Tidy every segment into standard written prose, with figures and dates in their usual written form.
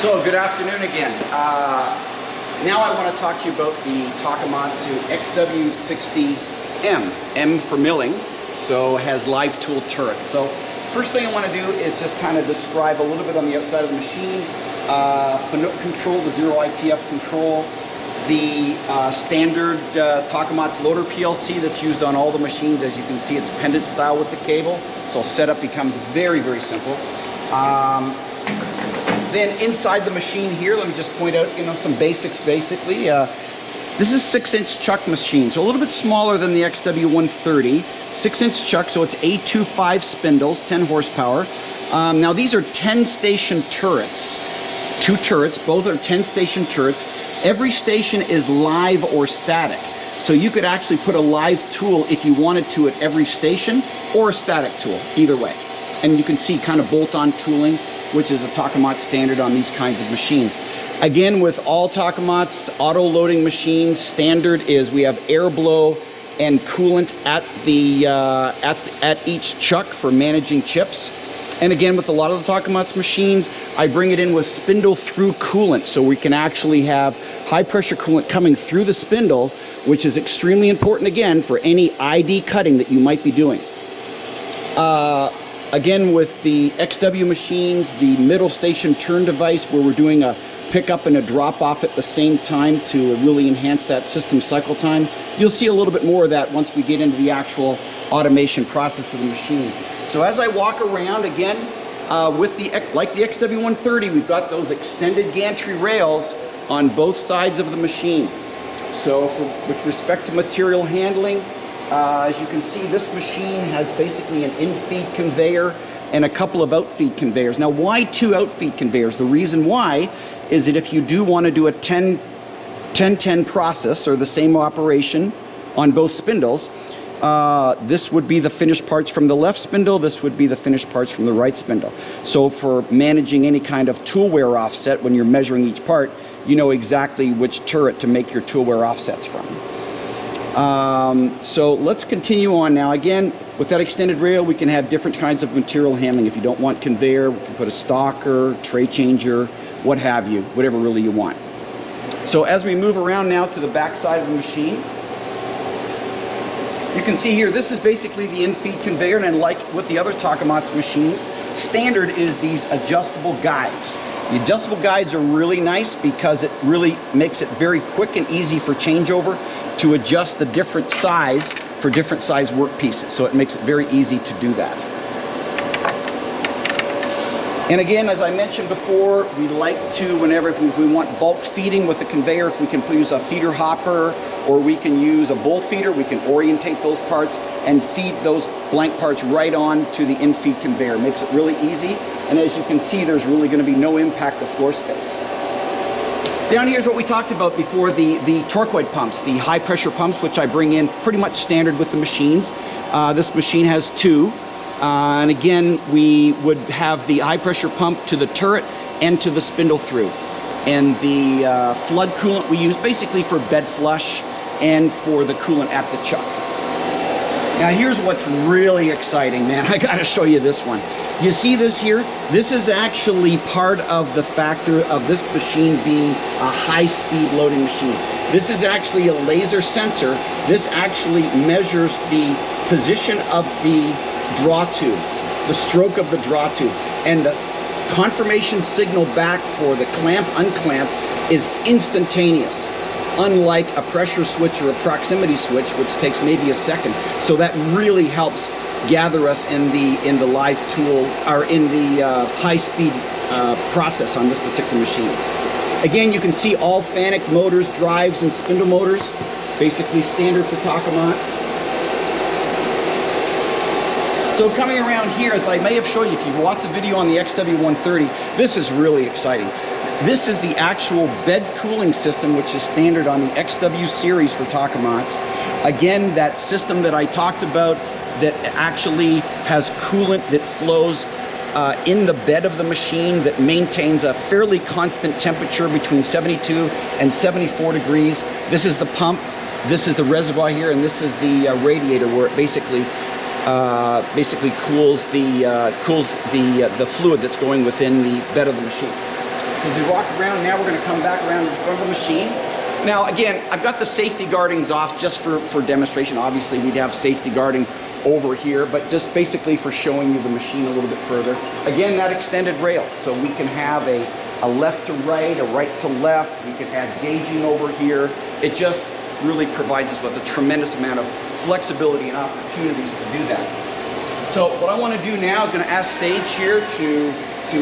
So, good afternoon again. Now I want to talk to you about the Takamaz XW-60M, M for milling, so it has live tool turrets. So, first thing I want to do is just kind of describe a little bit on the outside of the machine, Fanuc control, the 0 ITF control, the standard Takamaz loader PLC that's used on all the machines. As you can see, it's pendant style with the cable, so setup becomes very, very simple. Then inside the machine here, let me just point out, some basics basically. This is 6-inch chuck machine, so a little bit smaller than the XW-130. 6-inch chuck, so it's A25 spindles, 10 horsepower. Now these are 10-station turrets. 2 turrets, both are 10-station turrets. Every station is live or static. So you could actually put a live tool if you wanted to at every station, or a static tool, either way. And you can see kind of bolt-on tooling, which is a Takamaz standard on these kinds of machines. Again, with all Takamaz auto-loading machines, standard is we have air blow and coolant at the at each chuck for managing chips. And again, with a lot of the Takamaz machines, I bring it in with spindle through coolant, so we can actually have high pressure coolant coming through the spindle, which is extremely important again for any ID cutting that you might be doing. Again, with the XW machines, the middle station turn device where we're doing a pickup and a drop off at the same time to really enhance that system cycle time. You'll see a little bit more of that once we get into the actual automation process of the machine. So as I walk around again, with like the XW-130, we've got those extended gantry rails on both sides of the machine. So with respect to material handling, as you can see, this machine has basically an in-feed conveyor and a couple of out-feed conveyors. Now, why 2 out-feed conveyors? The reason why is that if you do want to do a 10-10 process, or the same operation on both spindles, this would be the finished parts from the left spindle, this would be the finished parts from the right spindle. So for managing any kind of tool wear offset when you're measuring each part, you know exactly which turret to make your tool wear offsets from. So let's continue on now. Again, with that extended rail, we can have different kinds of material handling. If you don't want conveyor, we can put a stalker, tray changer, what have you, whatever really you want. So as we move around now to the back side of the machine, you can see here, this is basically the in-feed conveyor, and like with the other Takamaz machines, standard is these adjustable guides. The adjustable guides are really nice because it really makes it very quick and easy for changeover to adjust the different size for different size work pieces. So it makes it very easy to do that. And again, as I mentioned before, we like to, whenever if we want bulk feeding with the conveyor, if we can use a feeder hopper or we can use a bull feeder, we can orientate those parts and feed those blank parts right on to the in-feed conveyor. It makes it really easy. And as you can see, there's really going to be no impact of floor space. Down here is what we talked about before, the torquoid pumps, the high pressure pumps, which I bring in pretty much standard with the machines. This machine has 2. And again, we would have the high pressure pump to the turret and to the spindle through. And the flood coolant we use basically for bed flush and for the coolant at the chuck. Now here's what's really exciting, man. I gotta show you this one. You see this here? This is actually part of the factor of this machine being a high-speed loading machine. This is actually a laser sensor. This actually measures the position of the draw tube, the stroke of the draw tube, and the confirmation signal back for the clamp, unclamp is instantaneous, unlike a pressure switch or a proximity switch, which takes maybe a second. So that really helps gather us in the live tool, or in the high-speed process on this particular machine. Again, you can see all FANUC motors, drives, and spindle motors, basically standard for Takamaz. So coming around here, as I may have shown you, if you've watched the video on the XW-130, this is really exciting. This is the actual bed cooling system, which is standard on the XW series for Takamaz. Again, that system that I talked about that actually has coolant that flows in the bed of the machine that maintains a fairly constant temperature between 72 and 74 degrees. This is the pump, this is the reservoir here, and this is the radiator where it basically cools the fluid that's going within the bed of the machine. So as we walk around, now we're going to come back around to the front of the machine. Now again, I've got the safety guardings off just for demonstration. Obviously we'd have safety guarding over here, but just basically for showing you the machine a little bit further. Again, that extended rail, so we can have a left to right, a right to left. We can add gauging over here. It just really provides us with a tremendous amount of flexibility and opportunities to do that. So what I want to do now is going to ask Sage here to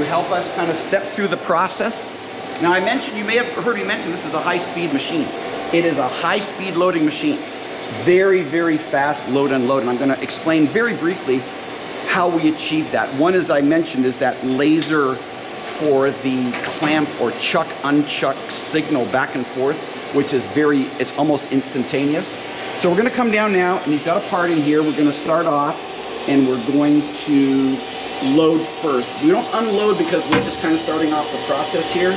help us kind of step through the process. Now I mentioned, you may have heard me mention, this is a high-speed machine. It is a high-speed loading machine. Very, very fast load unload, and I'm going to explain very briefly how we achieve that. One, as I mentioned, is that laser for the clamp or chuck unchuck signal back and forth, which is it's almost instantaneous. So we're going to come down now, and he's got a part in here. We're going to start off, and we're going to load first. We don't unload because we're just kind of starting off the process here.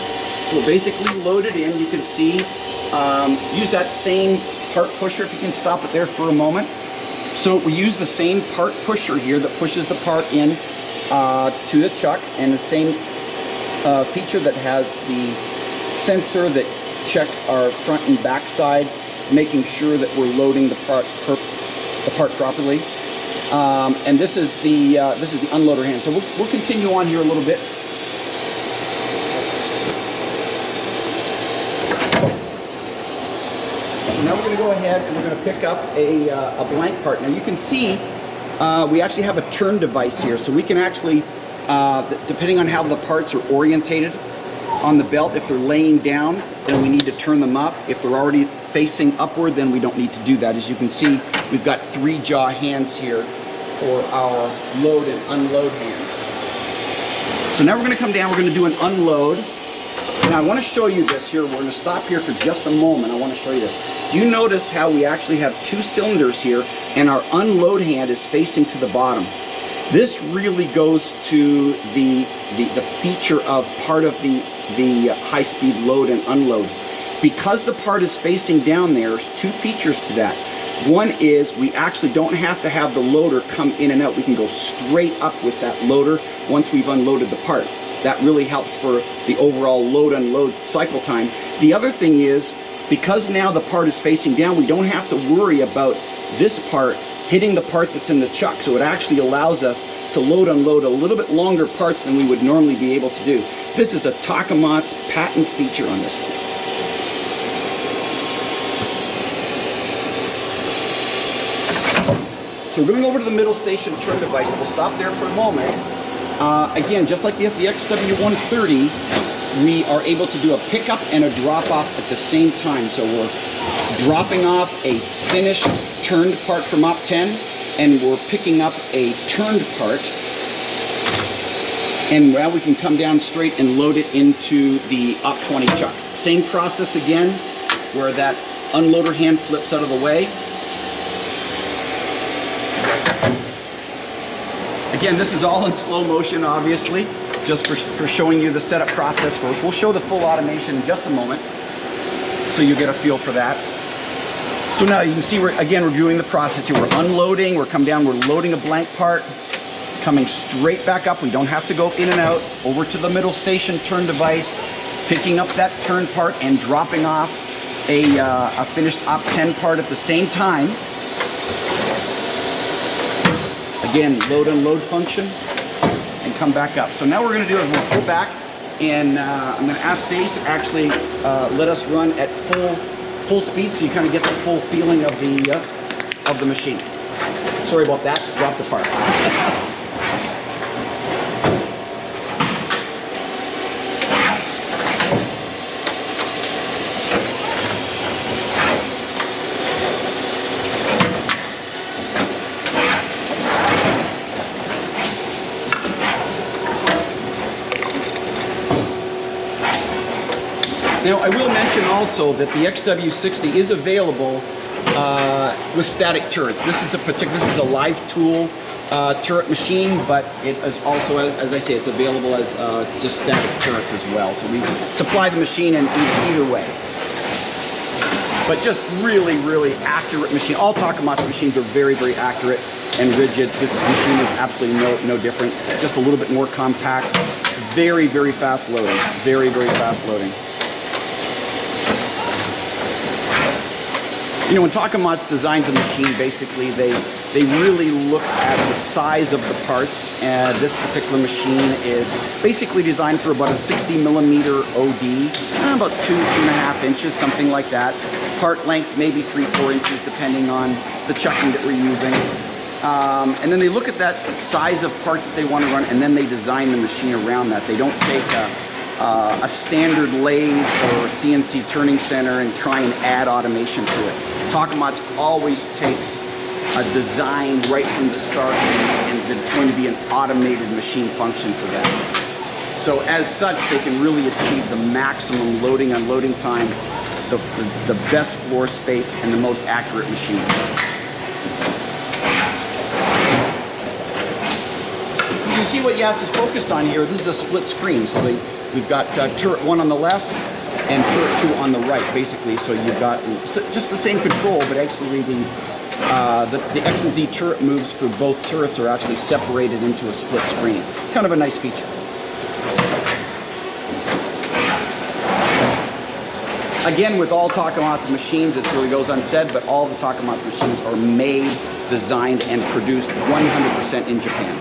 So we'll basically load it in. You can see, use that same part pusher, if you can stop it there for a moment. So we use the same part pusher here that pushes the part in to the chuck, and the same feature that has the sensor that checks our front and back side, making sure that we're loading the part properly. And this is the unloader hand. So we'll continue on here a little bit. Now we're going to go ahead and we're going to pick up a blank part. Now you can see we actually have a turn device here, so we can actually, depending on how the parts are orientated on the belt, if they're laying down, then we need to turn them up. If they're already facing upward, then we don't need to do that. As you can see, we've got 3 jaw hands here for our load and unload hands. So now we're going to come down, we're going to do an unload. Now I want to show you this here. We're going to stop here for just a moment. I want to show you this. Do you notice how we actually have 2 cylinders here and our unload hand is facing to the bottom? This really goes to the feature of part of the high-speed load and unload. Because the part is facing down, there's 2 features to that. One is we actually don't have to have the loader come in and out. We can go straight up with that loader once we've unloaded the part. That really helps for the overall load unload cycle time. The other thing is, because now the part is facing down, we don't have to worry about this part hitting the part that's in the chuck. So it actually allows us to load unload a little bit longer parts than we would normally be able to do. This is a Takamaz patent feature on this one. So we're going over to the middle station turn device. We'll stop there for a moment. Again, just like the XW-130, we are able to do a pickup and a drop off at the same time. So we're dropping off a finished turned part from op 10, and we're picking up a turned part. And now we can come down straight and load it into the op 20 chuck. Same process again, where that unloader hand flips out of the way. Again, this is all in slow motion, obviously, just for showing you the setup process first. We'll show the full automation in just a moment, so you get a feel for that. So now you can see, we're doing the process here. We're unloading, we're coming down, we're loading a blank part, coming straight back up. We don't have to go in and out, over to the middle station turn device, picking up that turn part and dropping off a finished op 10 part at the same time. Again, load unload function, and come back up. So now what we're going to do is we'll pull back, and I'm going to ask Sage to actually let us run at full speed, so you kind of get the full feeling of the machine. Sorry about that. Drop the part. Now, I will mention also that the XW-60 is available with static turrets. This is a live tool turret machine, but it is also, as I say, it's available as just static turrets as well. So we supply the machine in either way. But just really, really accurate machine. All Takamaz machines are very, very accurate and rigid. This machine is absolutely no different. Just a little bit more compact. very, very fast loading. Very, very fast loading. You know, when Takamaz designs a machine, basically they really look at the size of the parts. And this particular machine is basically designed for about a 60mm OD, about 2.5 inches, something like that. Part length maybe 3-4 inches, depending on the chucking that we're using. And then they look at that size of part that they want to run, and then they design the machine around that. They don't take a standard lathe or CNC turning center and try and add automation to it. Takamaz always takes a design right from the start, and it's going to be an automated machine function for them. So as such, they can really achieve the maximum loading, unloading time, the best floor space, and the most accurate machine. You can see what Yuasa's focused on here. This is a split screen. So we've got turret 1 on the left and turret 2 on the right, basically. So you've got just the same control, but actually the X and Z turret moves for both turrets are actually separated into a split screen. Kind of a nice feature. Again, with all Takamaz machines, it really goes unsaid, but all the Takamaz machines are made, designed, and produced 100% in Japan.